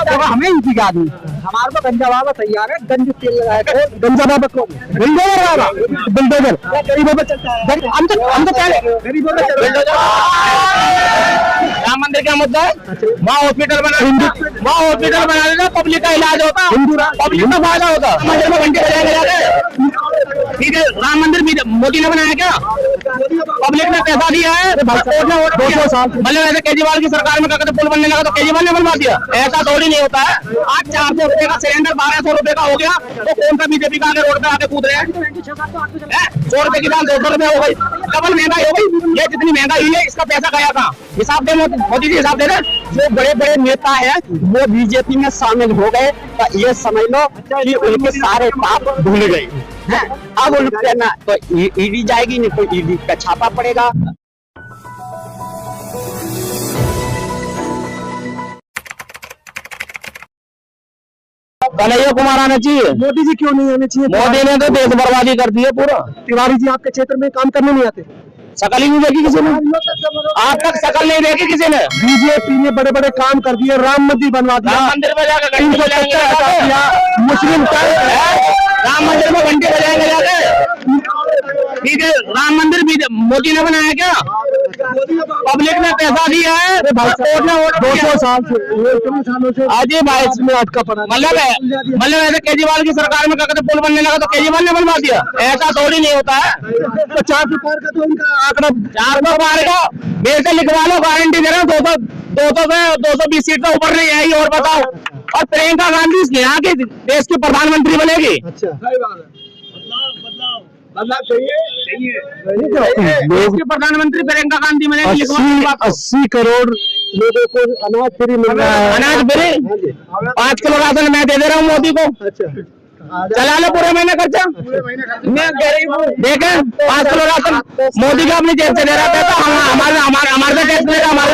हमें यूपी का आदमी, हमारे को गंजा बाबा तैयार है, गंज तेल लगाया, गंजा बाबा को बिल्डोजर वाला, बिल्डोजर गरीबों पे चलता है, हम तो पहले गरीबों पे बिल्डोजर। राम मंदिर क्या मुद्दा है? वहाँ हॉस्पिटल बना देना, पब्लिक का इलाज होता, पब्लिक का फायदा होता। मंदिर में घंटे बजाए जाते, ठीक है। राम मंदिर मोदी ने बनाया क्या? पब्लिक ने पैसा दिया है, 200 साल। मतलब ऐसे केजरीवाल की सरकार में कहते पुल बनने लगा तो केजरीवाल ने बनवा दिया, ऐसा थोड़ी नहीं होता है। आज 400 रुपए का सिलेंडर 1200 रुपए का हो गया, तो कौन सा बीजेपी का आगे रोड पे आके कूद रहे हैं? 100 रुपए की दाल 200 रुपए हो गई, डबल महंगाई हो गई। ये जितनी महंगाई है, इसका पैसा गया था? हिसाब दे मोदी जी, हिसाब दे रहे। जो बड़े बड़े नेता है वो बीजेपी में शामिल हो गए, तो ये समझ लो कि उनके सारे पाप भूल गए हैं। अब उनके ना तो ईडी जाएगी, नहीं तो ईडी का छापा पड़ेगा। कन्हैया कुमार आना चाहिए। मोदी जी क्यों नहीं आने चाहिए? मोदी ने तो देश बर्बादी कर दी है पूरा। तिवारी जी आपके क्षेत्र में काम करने नहीं आते? शकल ही नहीं देखी किसी ने, आज तक शकल नहीं देखी किसी ने। बीजेपी ने बड़े बड़े काम कर दिए, राम मंदिर बनवा दिया, राम मंदिर में जाकर घंटी बजाएंगे, मुस्लिम राम मंदिर में घंटी बजाएंगे जाके, ठीक है। राम मंदिर भी मोदी ने बनाया क्या? पब्लिक ने पैसा दिया है, 200 साल से, आज ही 22 में अटका पड़ा। मतलब ऐसे केजरीवाल की सरकार में कहते पुल बनने लगा तो केजरीवाल ने बनवा दिया, ऐसा थोड़ी नहीं होता है। तो 400 पार का तो उनका आंकड़ा, 400 पार का मेरे से लिखवा लो, गारंटी दे रहा हूँ। 220 सीट से ऊपर नहीं आएगी। और बताओ, और प्रियंका गांधी यहाँ की देश की प्रधानमंत्री बनेगी? अच्छा, सही बात है, बदलाव चाहिए। देश की प्रधानमंत्री प्रियंका गांधी बनेगी। 80 करोड़ लोगों को अनाज फ्री मिल रहा है, अनाज फ्री 5 किलो राशन मैं दे रहा हूँ मोदी को। अच्छा, चला लो पूरे महीने खर्चा। मैं गरीब हूँ, देखें 5 किलो राशन मोदी का अपनी जेब से दे रहा था, हमारे टैक्स दे रहा, हमारे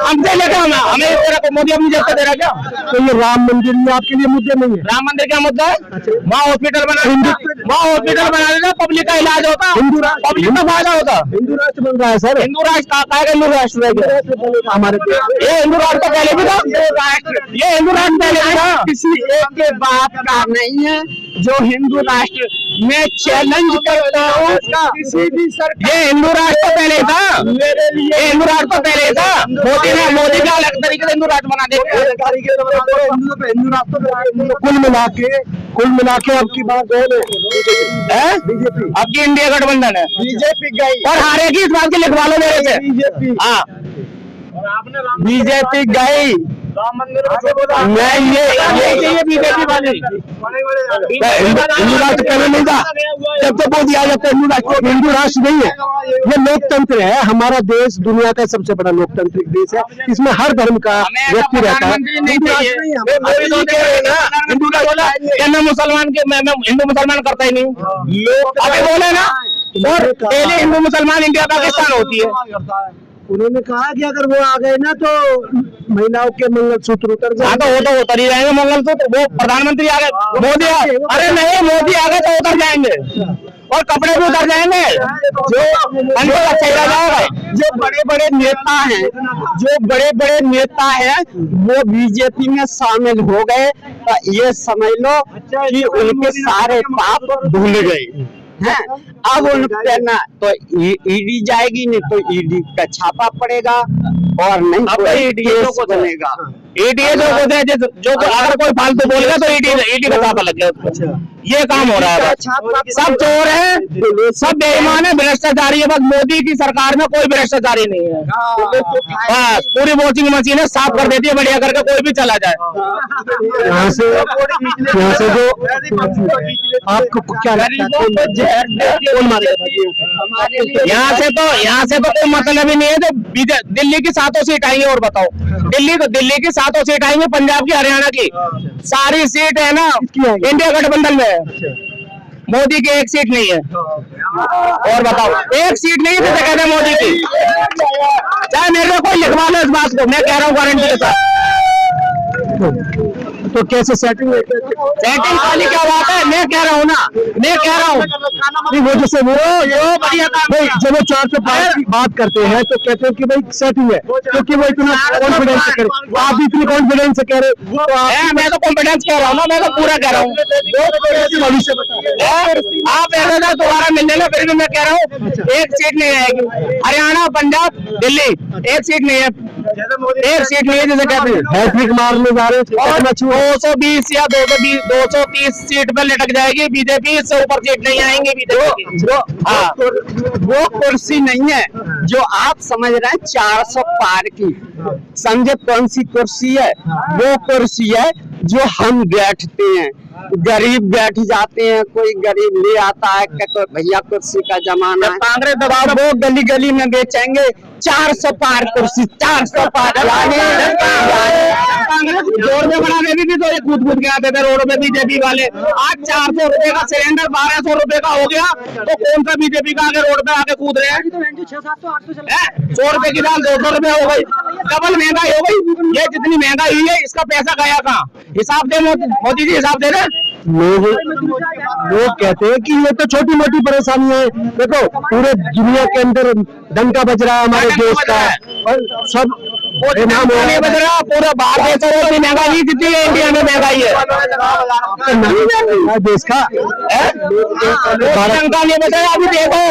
हमसे लेकर हमें मोदी अपनी जेब से दे रहा क्या? तो ये राम मंदिर में आपके लिए मुद्दे नहीं है? राम मंदिर क्या मुद्दा है? वहाँ हॉस्पिटल बना देना, पब्लिक का इलाज होता, पब्लिक का फायदा होता। हिंदू राष्ट्र बन रहा है सर। हिंदू राष्ट्र हिंदू राष्ट्र हमारे, ये हिंदू राष्ट्र पहले भी था, ये हिंदू राष्ट्र पहले भी था। किसी एक के बात का नहीं है जो हिंदू राष्ट्र में चैलेंज करता हूँ किसी भी सरकार। ये हिंदू राष्ट्र पहले था, ये हिंदू राष्ट्र पहले था। मोदी का अलग तरीके से हिंदू राष्ट्र बना देते। कुल मिला के अब की बात है बीजेपी, अब की इंडिया गठबंधन है, बीजेपी गई और हारेगी, इस बात के लिखवा लो मेरे से। बीजेपी, हाँ बीजेपी गई। मैं ये बीजेपी वाली हिंदू राष्ट्र पहले नहीं था, जब तक मोदी आ जाता है हिंदू राष्ट्र नहीं है। ये लोकतंत्र है, हमारा देश दुनिया का सबसे बड़ा लोकतांत्रिक देश है, इसमें हर धर्म का व्यक्ति रहता है। हिंदू मुसलमान के मैं हिंदू मुसलमान करता ही नहीं हूँ, अभी बोले ना। और पहले हिंदू मुसलमान इंडिया पाकिस्तान होती है। उन्होंने कहा कि अगर वो आ गए ना तो महिलाओं के मंगलसूत्र उतर जाए। तो वो तो उतर ही जाएंगे मंगलसूत्र, वो प्रधानमंत्री आ गए, मोदी अरे नहीं, मोदी आ गए तो उतर जाएंगे और कपड़े भी उतर जाएंगे, जो अच्छा जाएगा। जो बड़े बड़े नेता हैं वो बीजेपी में शामिल हो गए, तो ये समझ लो कि उनके सारे पाप धुल गए हैं। अब उनके ना तो ईडी जाएगी, नहीं तो ईडी का छापा पड़ेगा, और नहीं तो ईडीएस बनेगा। ईडीए जो अगर कोई फालतू बोलेगा तो ईडी का छापा लग गया। ये काम हो रहा है, सब चोर है, सब बेईमान है, भ्रष्टाचारी है। बस मोदी की सरकार में कोई भ्रष्टाचारी नहीं है। बस पूरी वॉशिंग मशीन है, साफ कर देती है बढ़िया करके, कोई भी चला जाए। यहाँ से जो आपको क्या लगता है यहाँ से तो कोई मतलब ही नहीं है। तो दिल्ली की 7 सीट आएंगी, और बताओ दिल्ली की 7 सीट आएंगी, पंजाब की, हरियाणा की सारी सीट है ना इंडिया गठबंधन में। मोदी की एक सीट नहीं है, और बताओ एक सीट नहीं है तो कहते हैं मोदी की। चाहे मेरे को कोई लिखवा लो इस बात को, मैं कह रहा हूँ गारंटी के साथ। तो कैसे सेटिंग सेटिंग वाली क्या बात है? मैं कह रहा हूँ ना, मैं कह रहा हूँ नहीं, वो जैसे वो बढ़िया भाई जब वो 405 की बात करते हैं तो कहते हैं कि भाई सेटिंग है, क्योंकि वो इतना कॉन्फिडेंस से करे, आप भी इतनी कॉन्फिडेंस से कह रहे हो, तो मैं तो कॉन्फिडेंस कह रहा हूँ ना, मैं तो पूरा कह रहा हूँ। भविष्य आप ऐसा था दोबारा मिल लेना, फिर भी मैं कह रहा हूँ एक सीट नहीं आएगी। हरियाणा, पंजाब, दिल्ली एक सीट नहीं है, एक सीट नहीं है जैसे कहते हैं। हैट्रिक मारने जा रहे हैं, 220 या 230 सीट पे लटक जाएगी बीजेपी, इससे ऊपर सीट नहीं आएंगे बीजेपी। वो कुर्सी नहीं है जो आप समझ रहे हैं 400 पार की, समझे कौन सी कुर्सी है? वो कुर्सी है जो हम बैठते हैं, गरीब बैठ जाते हैं, कोई गरीब ले आता है कोई भैया कुर्सी का जमाना है, कांग्रेस दबाव वो गली गली में बेचेंगे 400 पार कुर्सी, 400 पार। कांग्रेस रोड में बनाने भी तो ये कूद कूद के आते थे रोड में बीजेपी वाले। आज 400 रुपए का सिलेंडर 1200 रुपए का हो गया, तो कौन सा बीजेपी का आगे रोड पे आके कूद रहे हैं? 100 रुपए की दाल 200 रुपए हो गई, डबल महंगाई हो गई। ये जितनी महंगाई हुई है इसका पैसा गया कहाँ? हिसाब दे मोदी जी, हिसाब दे रहे। लोग कहते हैं कि ये तो छोटी मोटी परेशानी है, देखो पूरे दुनिया के अंदर डंका बज रहा है हमारे देश का, और सब नहीं बज रहा, पूरा भारत देश में महंगाई जितनी है इंडिया में महंगाई है देश का। डंका नहीं बज रहा। अभी देखो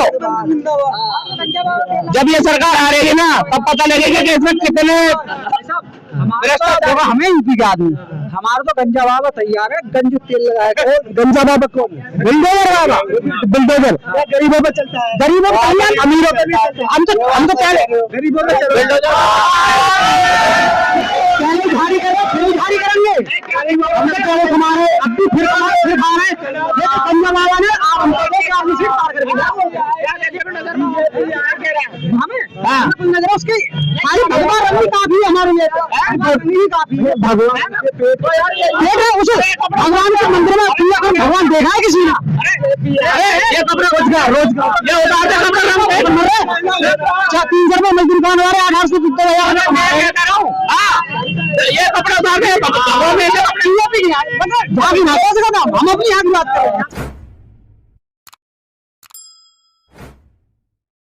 जब ये सरकार आ रही है ना, तब पता लगेगा कि इसमें कितने हमें यूपी के आदमी, हमारा तो गंजा बाबा तैयार है, गंज तेल लगाएगा। गंजा बाबा कौन? बिल्डोजर बाबा, बिल्डोजर गरीबों पे चलता है, गरीबों पे, अमीरों पे भी चलता है। हम तो पहले गरीबों पे बिल्डोजर भारी करेंगे, हम तो पहले हमारे अब भी फिर खा रहे गंजा बाबा ने आप हमको सीट पार करके हमें नजर उसकी खाली भगवान रंगी काफी है हमारे लिए, काफी है भगवान उसे भगवान के मंदिर में भगवान देखा है किसी ने? ये कपड़े रोजगार ये उतार दे कपड़े 300 रुपए मजदूर कौन हो रहे हैं 870 ये कपड़े उतार दे, हम अपनी यहाँ की बात करें।